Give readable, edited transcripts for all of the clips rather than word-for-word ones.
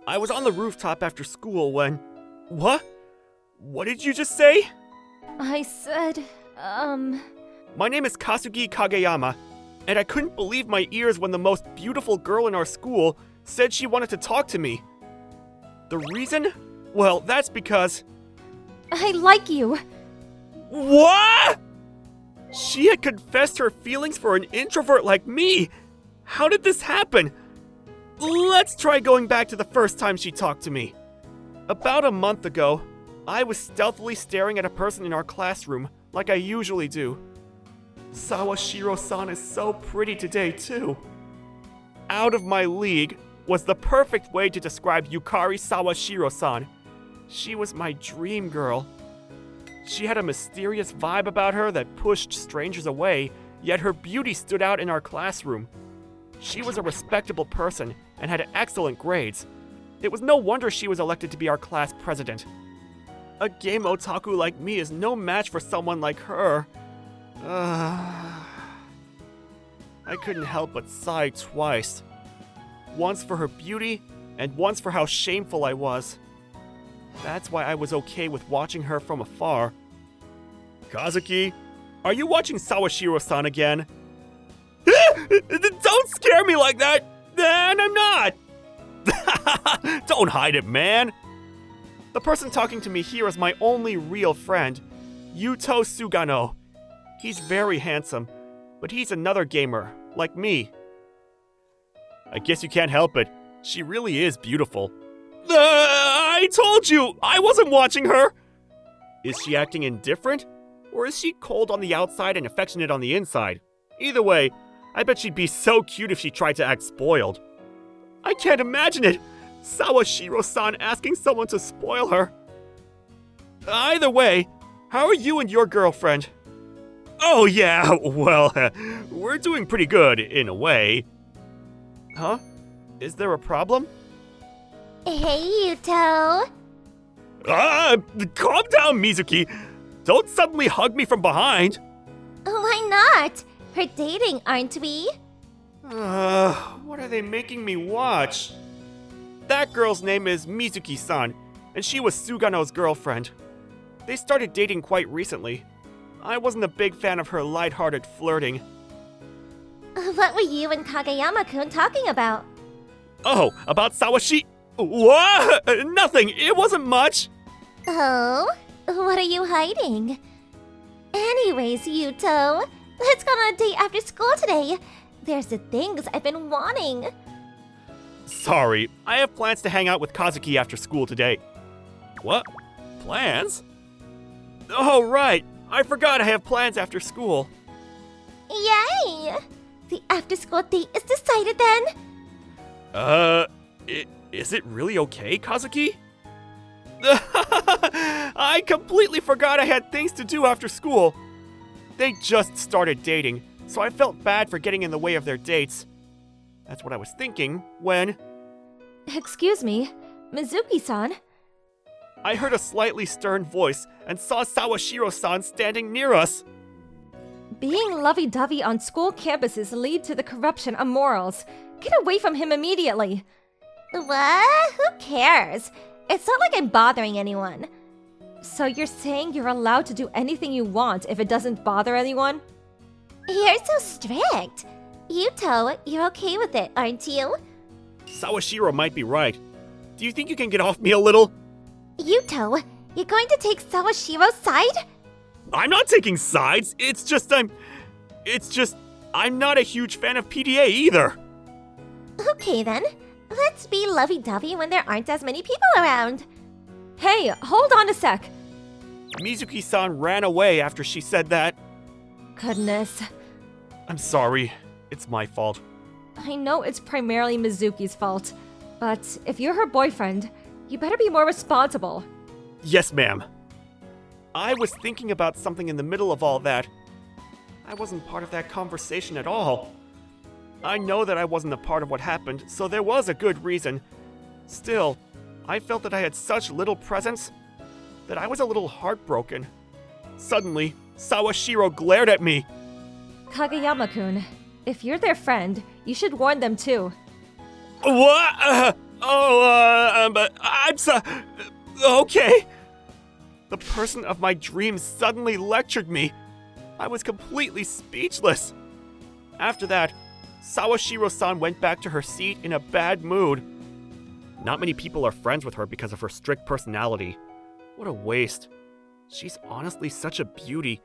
I was on the rooftop after school when... What? What did you just say? I said, My name is Kasugi Kageyama, and I couldn't believe my ears when the most beautiful girl in our school said she wanted to talk to me. The reason? Well, that's because... I like you. What? She had confessed her feelings for an introvert like me. How did this happen? Let's try going back to the first time she talked to me. About a month ago, I was stealthily staring at a person in our classroom, like I usually do. Sawashiro-san is so pretty today, too. Out of my league was the perfect way to describe Yukari Sawashiro-san. She was my dream girl. She had a mysterious vibe about her that pushed strangers away, yet her beauty stood out in our classroom. She was a respectable person and had excellent grades. It was no wonder she was elected to be our class president. A game otaku like me is no match for someone like her. I couldn't help but sigh twice. Once for her beauty, and once for how shameful I was. That's why I was okay with watching her from afar. Kazuki, are you watching Sawashiro-san again? Don't scare me like that! And I'm not! Don't hide it, man! The person talking to me here is my only real friend, Yuto Sugano. He's very handsome, but he's another gamer, like me. I guess you can't help it. She really is beautiful. I told you! I wasn't watching her! Is she acting indifferent? Or is she cold on the outside and affectionate on the inside? Either way, I bet she'd be so cute if she tried to act spoiled. I can't imagine it! Sawashiro-san asking someone to spoil her. Either way, how are you and your girlfriend? Oh yeah, well, we're doing pretty good, in a way. Huh? Is there a problem? Hey, Yuto. Calm down, Mizuki. Don't suddenly hug me from behind. Why not? We're dating, aren't we? What are they making me watch? That girl's name is Mizuki-san, and she was Sugano's girlfriend. They started dating quite recently. I wasn't a big fan of her lighthearted flirting. What were you and Kageyama-kun talking about? Oh, about Sawashi... What? Nothing, it wasn't much. Oh? What are you hiding? Anyways, Yuto, let's go on a date after school today. There's the things I've been wanting. Sorry, I have plans to hang out with Kazuki after school today. What? Plans? Oh, right. I forgot I have plans after school. Yay! The after-school date is decided then? Is it really okay, Kazuki? I completely forgot I had things to do after school. They just started dating, so I felt bad for getting in the way of their dates. That's what I was thinking when... Excuse me, Mizuki-san? I heard a slightly stern voice and saw Sawashiro-san standing near us. Being lovey-dovey on school campuses lead to the corruption of morals. Get away from him immediately. What? Who cares? It's not like I'm bothering anyone. So you're saying you're allowed to do anything you want if it doesn't bother anyone? You're so strict. Yuto, you're okay with it, aren't you? Sawashiro might be right. Do you think you can get off me a little? Yuto, you're going to take Sawashiro's side? I'm not taking sides. It's just I'm not a huge fan of PDA either. Okay then. Let's be lovey-dovey when there aren't as many people around. Hey, hold on a sec. Mizuki-san ran away after she said that. Goodness. I'm sorry. It's my fault. I know it's primarily Mizuki's fault, but if you're her boyfriend, you better be more responsible. Yes, ma'am. I was thinking about something in the middle of all that. I wasn't part of that conversation at all. I know that I wasn't a part of what happened, so there was a good reason. Still, I felt that I had such little presence that I was a little heartbroken. Suddenly, Sawashiro glared at me. Kageyama-kun, if you're their friend, you should warn them too. What? That's, okay. The person of my dreams suddenly lectured me. I was completely speechless. After that, Sawashiro-san went back to her seat in a bad mood. Not many people are friends with her because of her strict personality. What a waste. She's honestly such a beauty.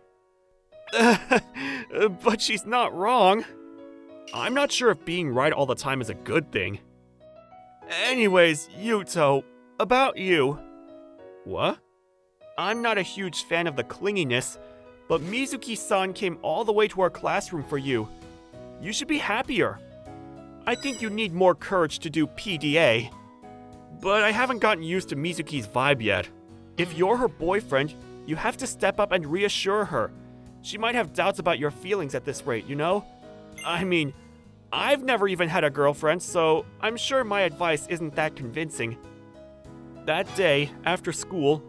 But she's not wrong. I'm not sure if being right all the time is a good thing. Anyways, Yuto, about you. What? I'm not a huge fan of the clinginess, but Mizuki-san came all the way to our classroom for you. You should be happier. I think you need more courage to do PDA. But I haven't gotten used to Mizuki's vibe yet. If you're her boyfriend, you have to step up and reassure her. She might have doubts about your feelings at this rate, you know? I mean, I've never even had a girlfriend, so I'm sure my advice isn't that convincing. That day, after school,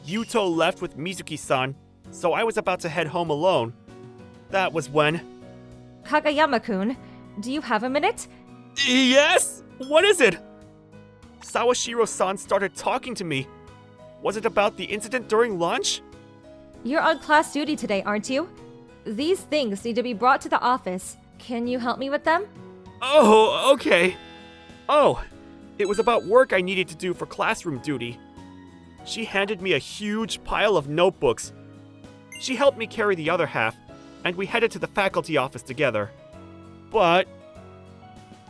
Yuto left with Mizuki-san, so I was about to head home alone. That was when... Kagayama-kun, do you have a minute? Yes? What is it? Sawashiro-san started talking to me. Was it about the incident during lunch? You're on class duty today, aren't you? These things need to be brought to the office. Can you help me with them? Oh, okay. Oh, it was about work I needed to do for classroom duty. She handed me a huge pile of notebooks. She helped me carry the other half, and we headed to the faculty office together. But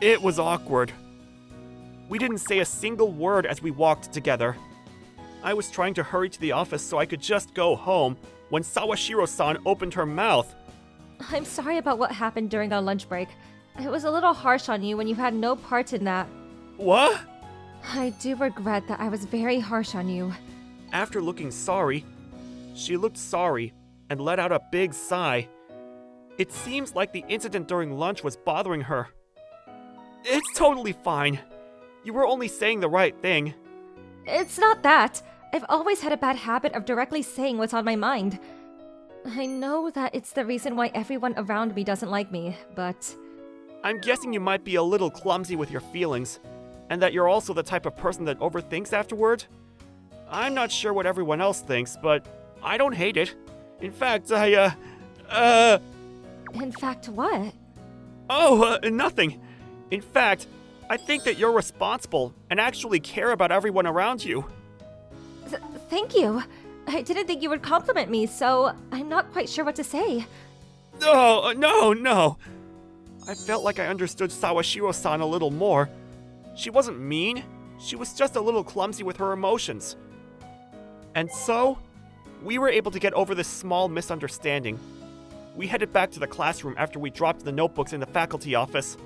it was awkward. We didn't say a single word as we walked together. I was trying to hurry to the office so I could just go home when Sawashiro-san opened her mouth. I'm sorry about what happened during our lunch break. It was a little harsh on you when you had no part in that. What? I do regret that I was very harsh on you. After looking sorry, she looked sorry and let out a big sigh. It seems like the incident during lunch was bothering her. It's totally fine. You were only saying the right thing. It's not that. I've always had a bad habit of directly saying what's on my mind. I know that it's the reason why everyone around me doesn't like me, but... I'm guessing you might be a little clumsy with your feelings, and that you're also the type of person that overthinks afterward. I'm not sure what everyone else thinks, but I don't hate it. In fact, In fact, what? Nothing. In fact, I think that you're responsible and actually care about everyone around you. Thank you. I didn't think you would compliment me, so I'm not quite sure what to say. Oh, no. I felt like I understood Sawashiro-san a little more. She wasn't mean. She was just a little clumsy with her emotions. And so, we were able to get over this small misunderstanding. We headed back to the classroom after we dropped the notebooks in the faculty office.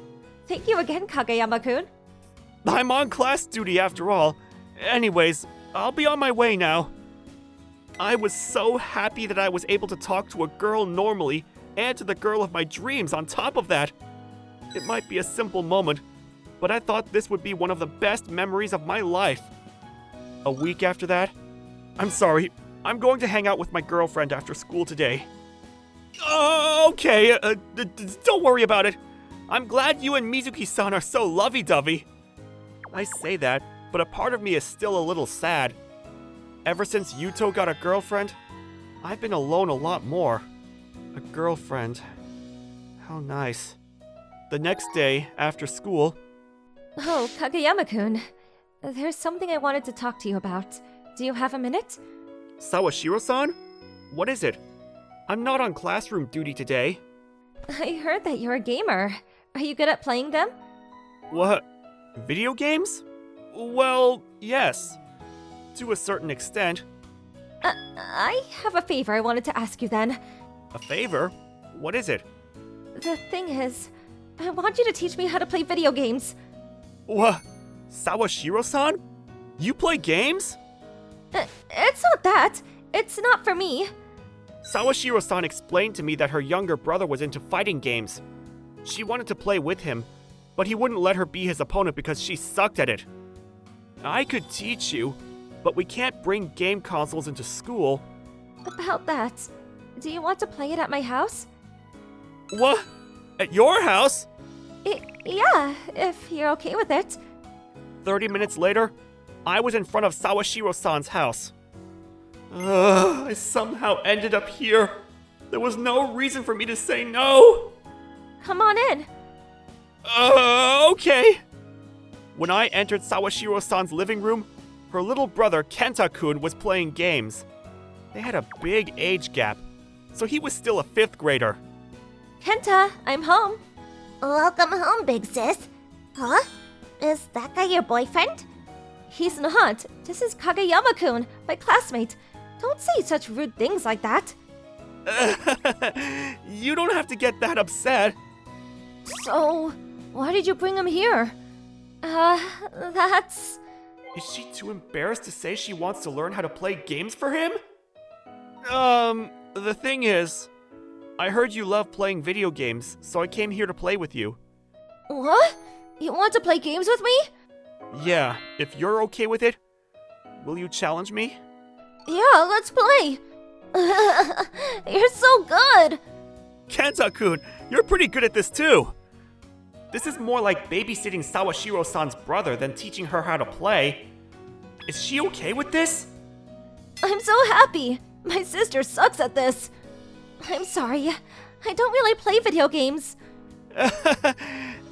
Thank you again, Kagayama-kun. I'm on class duty after all. Anyways, I'll be on my way now. I was so happy that I was able to talk to a girl normally and to the girl of my dreams on top of that. It might be a simple moment, but I thought this would be one of the best memories of my life. A week after that, I'm sorry, I'm going to hang out with my girlfriend after school today. Okay, don't worry about it. I'm glad you and Mizuki-san are so lovey-dovey. I say that, but a part of me is still a little sad. Ever since Yuto got a girlfriend, I've been alone a lot more. A girlfriend. How nice. The next day, after school... Oh, Kagayama-kun. There's something I wanted to talk to you about. Do you have a minute? Sawashiro-san? What is it? I'm not on classroom duty today. I heard that you're a gamer. Are you good at playing them? What? Video games? Well, yes. To a certain extent. I have a favor I wanted to ask you then. A favor? What is it? The thing is, I want you to teach me how to play video games. What? Sawashiro-san? You play games? It's not that. It's not for me. Sawashiro-san explained to me that her younger brother was into fighting games. She wanted to play with him, but he wouldn't let her be his opponent because she sucked at it. I could teach you, but we can't bring game consoles into school. About that, do you want to play it at my house? What? At your house? Yeah, if you're okay with it. 30 minutes later, I was in front of Sawashiro-san's house. I somehow ended up here. There was no reason for me to say no. Come on in. Okay. When I entered Sawashiro-san's living room, her little brother Kenta-kun was playing games. They had a big age gap, so he was still a 5th grader. Kenta, I'm home. Welcome home, big sis. Huh? Is that guy your boyfriend? He's not. This is Kageyama-kun, my classmate. Don't say such rude things like that. You don't have to get that upset. So, why did you bring him here? That's... Is she too embarrassed to say she wants to learn how to play games for him? The thing is, I heard you love playing video games, so I came here to play with you. What? You want to play games with me? Yeah, if you're okay with it, will you challenge me? Yeah, let's play. You're so good. Kenta-kun, you're pretty good at this too. This is more like babysitting Sawashiro-san's brother than teaching her how to play. Is she okay with this? I'm so happy. My sister sucks at this. I'm sorry. I don't really play video games.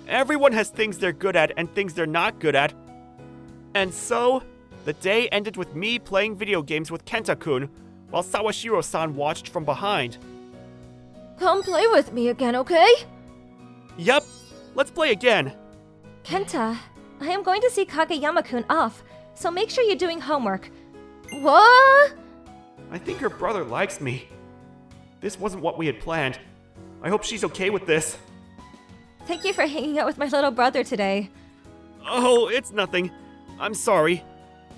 Everyone has things they're good at and things they're not good at. And so, the day ended with me playing video games with Kenta-kun, while Sawashiro-san watched from behind. Come play with me again, okay? Yup, let's play again. Kenta, I am going to see Kageyama-kun off, so make sure you're doing homework. What? I think her brother likes me. This wasn't what we had planned. I hope she's okay with this. Thank you for hanging out with my little brother today. Oh, it's nothing. I'm sorry.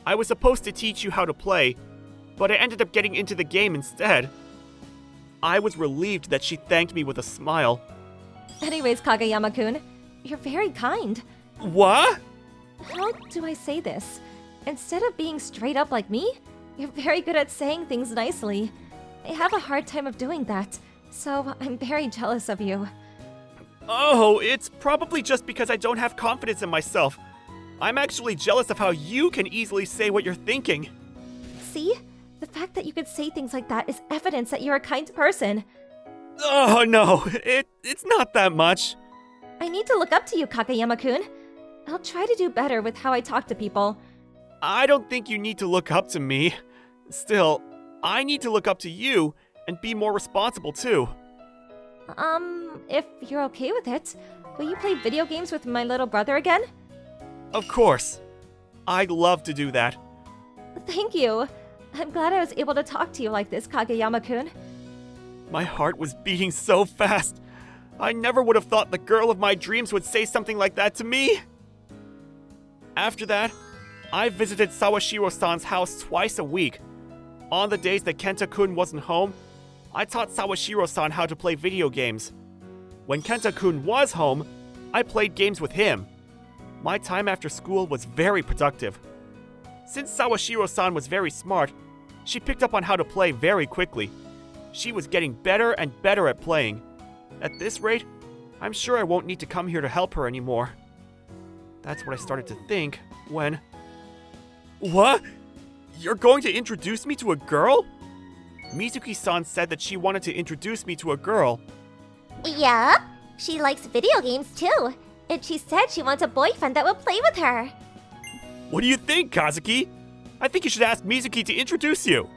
I was supposed to teach you how to play, but I ended up getting into the game instead. I was relieved that she thanked me with a smile. Anyways, Kageyama-kun, you're very kind. What? How do I say this? Instead of being straight up like me, you're very good at saying things nicely. I have a hard time of doing that, so I'm very jealous of you. Oh, it's probably just because I don't have confidence in myself. I'm actually jealous of how you can easily say what you're thinking. See? The fact that you could say things like that is evidence that you're a kind person. Oh no, it's not that much. I need to look up to you, Kageyama-kun. I'll try to do better with how I talk to people. I don't think you need to look up to me. Still, I need to look up to you and be more responsible too. If you're okay with it, will you play video games with my little brother again? Of course. I'd love to do that. Thank you. I'm glad I was able to talk to you like this, Kageyama-kun. My heart was beating so fast. I never would have thought the girl of my dreams would say something like that to me. After that, I visited Sawashiro-san's house twice a week. On the days that Kenta-kun wasn't home, I taught Sawashiro-san how to play video games. When Kenta-kun was home, I played games with him. My time after school was very productive. Since Sawashiro-san was very smart, she picked up on how to play very quickly. She was getting better and better at playing. At this rate, I'm sure I won't need to come here to help her anymore. That's what I started to think when... What? You're going to introduce me to a girl? Mizuki-san said that she wanted to introduce me to a girl. Yeah, she likes video games too. And she said she wants a boyfriend that will play with her. What do you think, Kazuki? I think you should ask Mizuki to introduce you.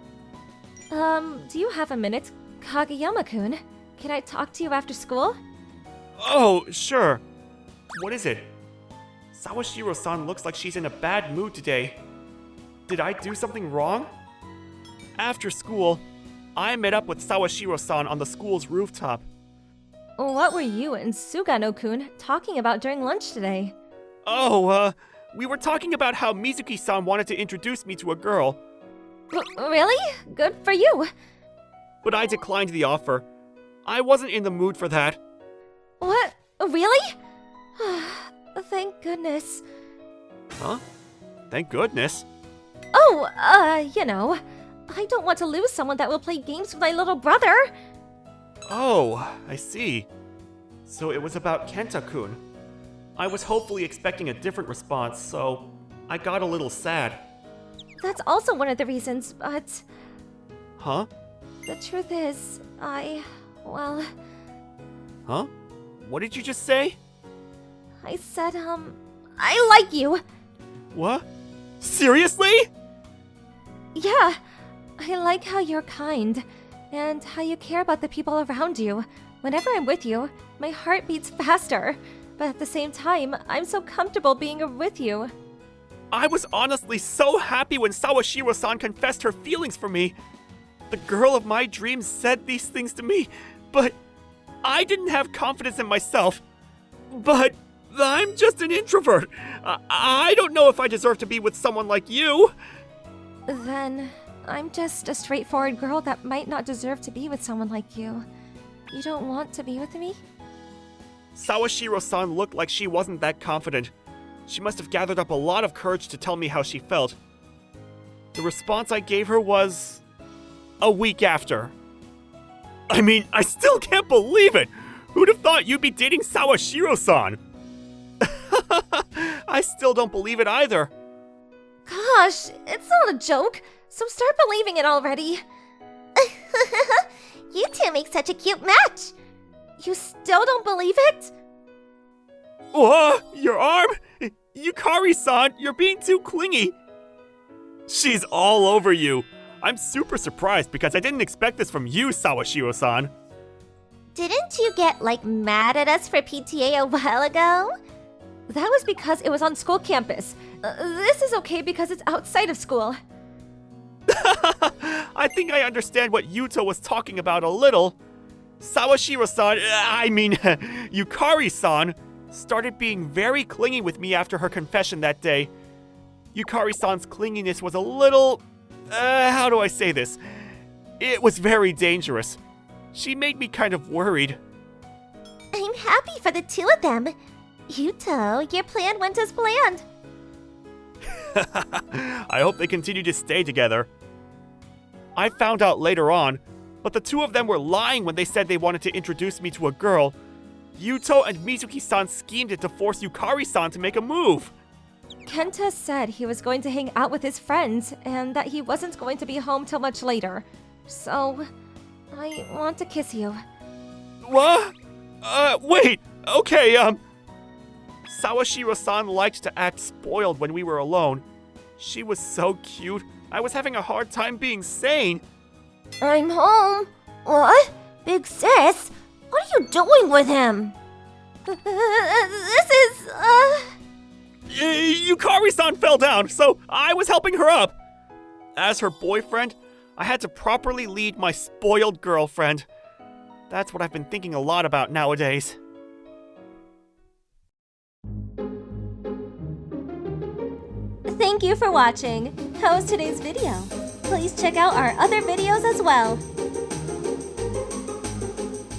Do you have a minute? Kageyama-kun, can I talk to you after school? Oh, sure. What is it? Sawashiro-san looks like she's in a bad mood today. Did I do something wrong? After school, I met up with Sawashiro-san on the school's rooftop. What were you and Sugano-kun talking about during lunch today? Oh, we were talking about how Mizuki-san wanted to introduce me to a girl. Really? Good for you. But I declined the offer. I wasn't in the mood for that. What? Really? Thank goodness. Huh? Thank goodness. Oh, you know, I don't want to lose someone that will play games with my little brother. Oh, I see. So it was about Kenta-kun. I was hopefully expecting a different response, so I got a little sad. That's also one of the reasons, but Huh? the truth is, well, Huh? What did you just say? I said, I like you. What? Seriously? Yeah, I like how you're kind, and how you care about the people around you. Whenever I'm with you, my heart beats faster, but at the same time, I'm so comfortable being with you. I was honestly so happy when Sawashiro-san confessed her feelings for me. The girl of my dreams said these things to me, but I didn't have confidence in myself. But I'm just an introvert. I don't know if I deserve to be with someone like you. Then, I'm just a straightforward girl that might not deserve to be with someone like you. You don't want to be with me? Sawashiro-san looked like she wasn't that confident. She must have gathered up a lot of courage to tell me how she felt. The response I gave her was a week after. I mean, I still can't believe it! Who'd have thought you'd be dating Sawashiro-san? I still don't believe it either. Gosh, it's not a joke, so start believing it already. You two make such a cute match. You still don't believe it? Your arm? Yukari-san, you're being too clingy. She's all over you. I'm super surprised because I didn't expect this from you, Sawashiro-san. Didn't you get, mad at us for PTA a while ago? That was because it was on school campus. This is okay because it's outside of school. I think I understand what Yuto was talking about a little. Sawashiro-san, Yukari-san, started being very clingy with me after her confession that day. Yukari-san's clinginess was a little... how do I say this? It was very dangerous. She made me kind of worried. I'm happy for the two of them. Yuto, your plan went as planned. I hope they continue to stay together. I found out later on, but the two of them were lying when they said they wanted to introduce me to a girl. Yuto and Mizuki-san schemed it to force Yukari-san to make a move. Kenta said he was going to hang out with his friends and that he wasn't going to be home till much later. So, I want to kiss you. What? Wait, okay, Sawashiro-san liked to act spoiled when we were alone. She was so cute, I was having a hard time being sane. I'm home. What? Big sis? What are you doing with him? This is, Yukari-san fell down, so I was helping her up. As her boyfriend, I had to properly lead my spoiled girlfriend. That's what I've been thinking a lot about nowadays. Thank you for watching. How was today's video? Please check out our other videos as well.